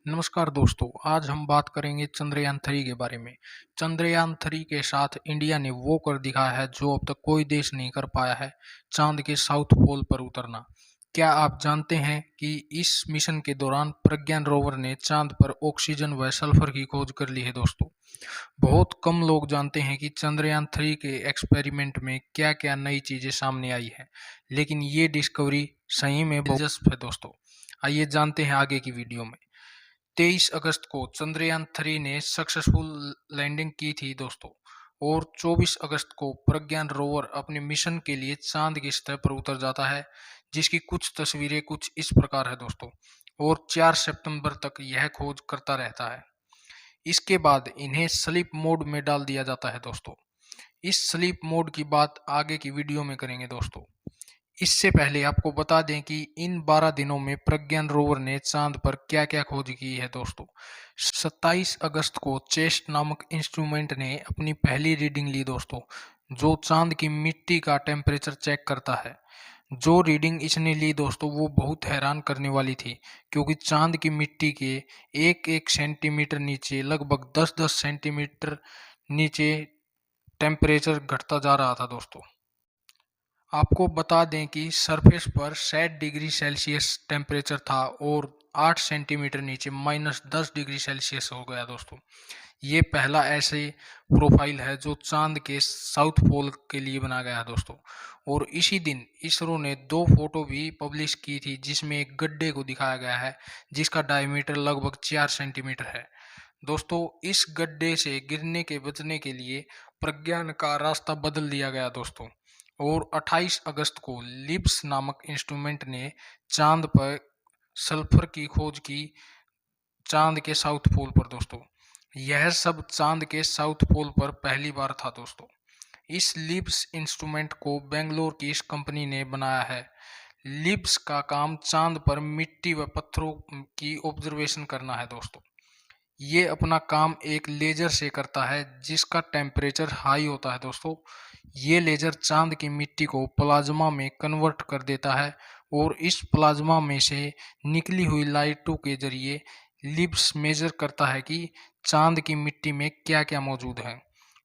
नमस्कार दोस्तों, आज हम बात करेंगे चंद्रयान 3 के बारे में। चंद्रयान 3 के साथ इंडिया ने वो कर दिखाया है जो अब तक कोई देश नहीं कर पाया है, चांद के साउथ पोल पर उतरना। क्या आप जानते हैं कि इस मिशन के दौरान प्रज्ञान रोवर ने चांद पर ऑक्सीजन व सल्फर की खोज कर ली है दोस्तों। बहुत कम लोग जानते हैं कि चंद्रयान 3 के एक्सपेरिमेंट में क्या-क्या नई चीजें सामने आई हैं, लेकिन ये डिस्कवरी सही में बहुत दिलचस्प है दोस्तों। आइए जानते हैं आगे की वीडियो में। 23 अगस्त को चंद्रयान 3 ने सक्सेसफुल लैंडिंग की थी दोस्तों। और 24 अगस्त को प्रज्ञान रोवर अपने मिशन के लिए चांद की सतह पर उतर जाता है, जिसकी कुछ तस्वीरें कुछ इस प्रकार है दोस्तों। और 4 सितंबर तक यह खोज करता रहता है। इसके बाद इन्हें स्लीप मोड में डाल दिया जाता है दोस्तों। इस स्लीप मोड की बात आगे की वीडियो में करेंगे दोस्तों। इससे पहले आपको बता दें कि इन 12 दिनों में प्रज्ञान रोवर ने चांद पर क्या-क्या खोज की है दोस्तों। 27 अगस्त को चेस्ट नामक इंस्ट्रूमेंट ने अपनी पहली रीडिंग ली दोस्तों, जो चांद की मिट्टी का टेम्परेचर चेक करता है। जो रीडिंग इसने ली दोस्तों वो बहुत हैरान करने वाली थी, क्योंकि चांद की मिट्टी के एक एक सेंटीमीटर नीचे लगभग 10-10 सेंटीमीटर नीचे टेम्परेचर घटता जा रहा था दोस्तों। आपको बता दें कि सरफेस पर 60 डिग्री सेल्सियस टेम्परेचर था और 8 सेंटीमीटर नीचे -10 डिग्री सेल्सियस हो गया दोस्तों। ये पहला ऐसे प्रोफाइल है जो चांद के साउथ पोल के लिए बनाया गया है दोस्तों। और इसी दिन इसरो ने 2 फोटो भी पब्लिश की थी, जिसमें एक गड्ढे को दिखाया गया है जिसका डायमीटर लगभग 4 सेंटीमीटर है दोस्तों। इस गड्ढे से गिरने के बचने के लिए प्रज्ञान का रास्ता बदल दिया गया दोस्तों। और 28 अगस्त को लिब्स नामक इंस्ट्रूमेंट ने चांद पर सल्फर की खोज की, चांद के साउथ पोल पर दोस्तों। यह सब चांद के साउथ पोल पर पहली बार था दोस्तों। इस लिब्स इंस्ट्रूमेंट को बेंगलोर की इस कंपनी ने बनाया है। लिब्स का काम चांद पर मिट्टी व पत्थरों की ऑब्जर्वेशन करना है दोस्तों। ये अपना काम एक लेजर से करता है जिसका टेम्परेचर हाई होता है दोस्तों। ये लेजर चांद की मिट्टी को प्लाज्मा में कन्वर्ट कर देता है और इस प्लाज्मा में से निकली हुई लाइटों के जरिए लिब्स मेजर करता है कि चांद की मिट्टी में क्या क्या मौजूद है।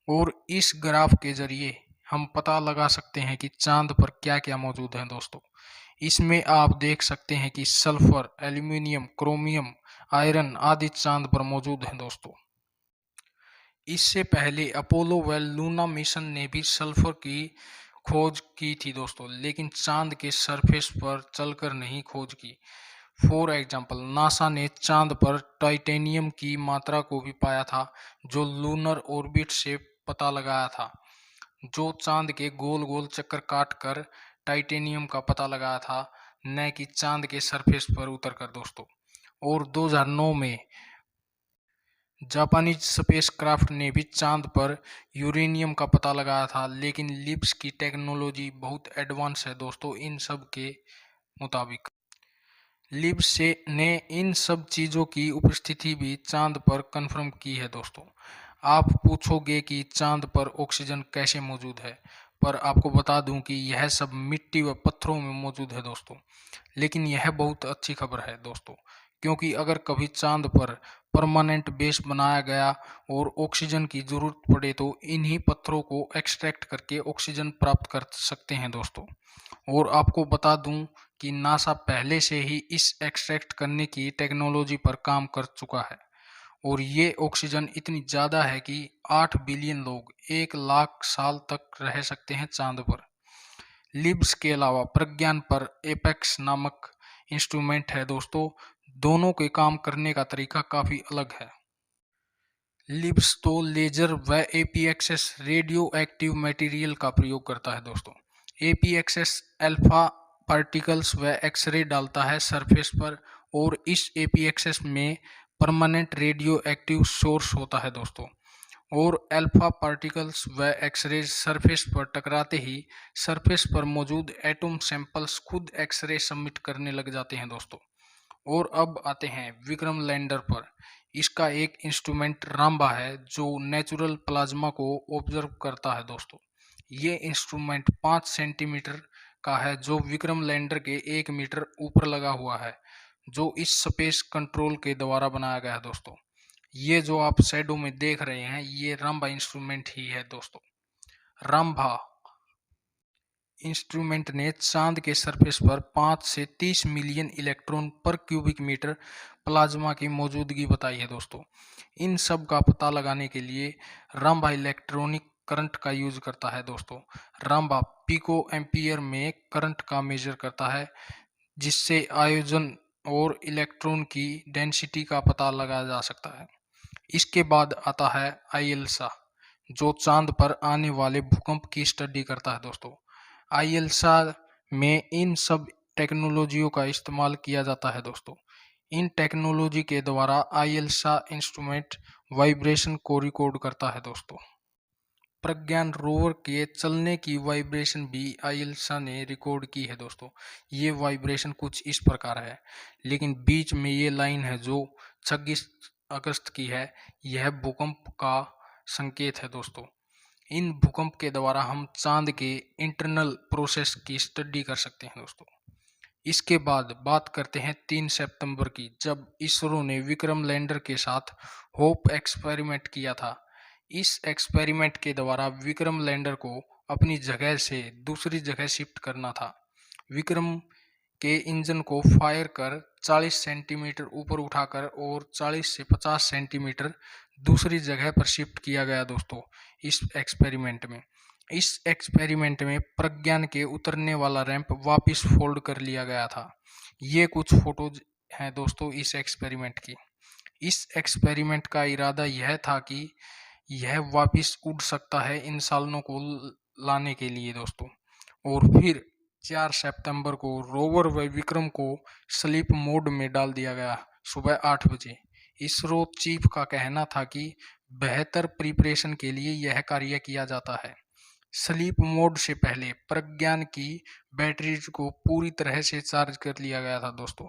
और इस ग्राफ के जरिए हम पता लगा सकते हैं कि चांद पर क्या क्या मौजूद है दोस्तों। इसमें आप देख सकते हैं कि सल्फर, एल्यूमिनियम, क्रोमियम, आयरन आदि चांद पर मौजूद हैं दोस्तों। इससे पहले अपोलो व लूना मिशन ने भी सल्फर की खोज की थी दोस्तों, लेकिन चांद के सरफेस पर चलकर नहीं खोज की। फॉर एग्जाम्पल, नासा ने चांद पर टाइटेनियम की मात्रा को भी पाया था, जो लूनर ऑर्बिट से पता लगाया था, जो चांद के गोल गोल चक्कर काट कर टाइटेनियम का पता लगाया था, न कि चांद के सरफेस पर उतरकर दोस्तों। और 2009 में जापानीज स्पेसक्राफ्ट ने भी चांद पर यूरेनियम का पता लगाया था, लेकिन लिब्स की टेक्नोलॉजी बहुत एडवांस है दोस्तों इन सब के मुताबिक। लिब्स से ने इन सब चीज़ों की उपस्थिति भी चांद पर कंफर्म की है दोस्तों। आप पूछोगे कि चांद पर ऑक्सीजन कैसे मौजूद है, पर आपको बता दूं कि यह सब मिट्टी व पत्थरों में मौजूद है दोस्तों। लेकिन यह बहुत अच्छी खबर है दोस्तों, क्योंकि अगर कभी चांद पर परमानेंट बेस बनाया गया और ऑक्सीजन की जरूरत पड़े तो इन्हीं पत्थरों को एक्सट्रैक्ट करके ऑक्सीजन प्राप्त कर सकते हैं दोस्तों। और आपको बता दूं कि नासा पहले से ही इस एक्सट्रैक्ट करने की टेक्नोलॉजी पर काम कर चुका है। और ये ऑक्सीजन इतनी ज़्यादा है कि 8 बिलियन लोग 1 लाख साल तक रह सकते हैं चांद पर। लिब्स के अलावा प्रज्ञान पर एपेक्स नामक इंस्ट्रूमेंट है दोस्तों। दोनों के काम करने का तरीका काफ़ी अलग है। लिब्स तो लेजर व एपीएक्सएस रेडियो एक्टिव मटेरियल का प्रयोग करता है दोस्तों। एपीएक्सएस अल्फा पार्टिकल्स व एक्सरे डालता है सरफेस पर, और इस एपीएक्सएस में परमानेंट रेडियो एक्टिव सोर्स होता है दोस्तों। और अल्फा पार्टिकल्स व एक्सरे सरफेस पर टकराते ही सरफेस पर मौजूद एटम सैंपल्स खुद एक्सरे सबमिट करने लग जाते हैं दोस्तों। और अब आते हैं विक्रम लैंडर पर। इसका एक इंस्ट्रूमेंट राम्बा है जो नेचुरल प्लाज्मा को ऑब्जर्व करता है दोस्तों। ये इंस्ट्रूमेंट 5 सेंटीमीटर का है, जो विक्रम लैंडर के 1 मीटर ऊपर लगा हुआ है, जो इस स्पेस कंट्रोल के द्वारा बनाया गया है दोस्तों। ये जो आप शैडो में देख रहे हैं ये रंभा इंस्ट्रूमेंट ही है दोस्तों। रंभा इंस्ट्रूमेंट ने चांद के सरफेस पर 5 से 30 मिलियन इलेक्ट्रॉन पर क्यूबिक मीटर प्लाज्मा की मौजूदगी बताई है दोस्तों। इन सब का पता लगाने के लिए रंभा इलेक्ट्रॉनिक करंट का यूज करता है दोस्तों। रंभा पिको एम्पियर में करंट का मेजर करता है, जिससे आयोजन और इलेक्ट्रॉन की डेंसिटी का पता लगाया जा सकता है। इसके बाद आता है आईएलसा, जो चांद पर आने वाले भूकंप की स्टडी करता है दोस्तों। आईएलसा में इन सब टेक्नोलॉजियों का इस्तेमाल किया जाता है दोस्तों। इन टेक्नोलॉजी के द्वारा आईएलसा इंस्ट्रूमेंट वाइब्रेशन को रिकॉर्ड करता है दोस्तों। प्रज्ञान रोवर के चलने की वाइब्रेशन भी आईएलसा ने रिकॉर्ड की है दोस्तों। ये वाइब्रेशन कुछ इस प्रकार है, लेकिन बीच में ये लाइन है जो 26 अगस्त की है। यह भूकंप का संकेत है दोस्तों। इन भूकंप के द्वारा हम चांद के इंटरनल प्रोसेस की स्टडी कर सकते हैं दोस्तों। इसके बाद बात करते हैं 3 सितंबर की, जब इसरो ने विक्रम लैंडर के साथ होप एक्सपेरिमेंट किया था। इस एक्सपेरिमेंट के द्वारा विक्रम लैंडर को अपनी जगह से दूसरी जगह शिफ्ट करना था। विक्रम के इंजन को फायर कर 40 सेंटीमीटर ऊपर उठाकर और 40 से 50 सेंटीमीटर दूसरी जगह पर शिफ्ट किया गया दोस्तों। इस एक्सपेरिमेंट में प्रज्ञान के उतरने वाला रैंप वापस फोल्ड कर लिया गया था। ये कुछ फोटोज हैं दोस्तों इस एक्सपेरिमेंट की। इस एक्सपेरिमेंट का इरादा यह था कि यह वापस उड़ सकता है इंसानों को लाने के लिए दोस्तों। और फिर 4 सितंबर को रोवर व विक्रम को स्लीप मोड में डाल दिया गया सुबह 8 बजे। इसरो चीफ का कहना था कि बेहतर प्रिपरेशन के लिए यह कार्य किया जाता है। स्लीप मोड से पहले प्रज्ञान की बैटरीज को पूरी तरह से चार्ज कर लिया गया था दोस्तों।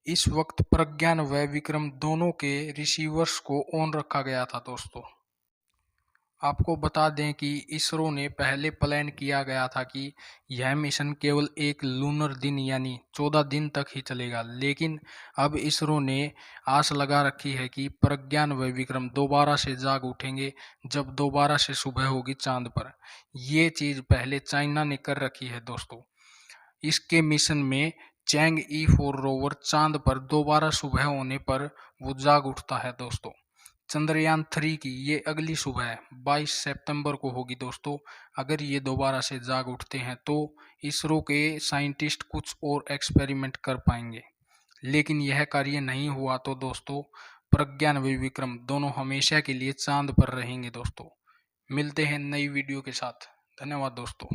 इस वक्त प्रज्ञान व विक्रम दोनों के रिसीवर्स को ऑन रखा गया था दोस्तों। आपको बता दें कि इसरो ने पहले प्लान किया गया था कि यह मिशन केवल एक लूनर दिन यानी 14 दिन तक ही चलेगा, लेकिन अब इसरो ने आस लगा रखी है कि प्रज्ञान व विक्रम दोबारा से जाग उठेंगे जब दोबारा से सुबह होगी चांद पर। ये चीज पहले चाइना ने कर रखी है दोस्तों। इसके मिशन में चैंग ई4 रोवर चांद पर दोबारा सुबह होने पर वो जाग उठता है दोस्तों। चंद्रयान 3 की ये अगली सुबह 22 सितंबर को होगी दोस्तों। अगर ये दोबारा से जाग उठते हैं तो इसरो के साइंटिस्ट कुछ और एक्सपेरिमेंट कर पाएंगे, लेकिन यह कार्य नहीं हुआ तो दोस्तों प्रज्ञान व विक्रम दोनों हमेशा के लिए चांद पर रहेंगे दोस्तों। मिलते हैं नई वीडियो के साथ। धन्यवाद दोस्तों।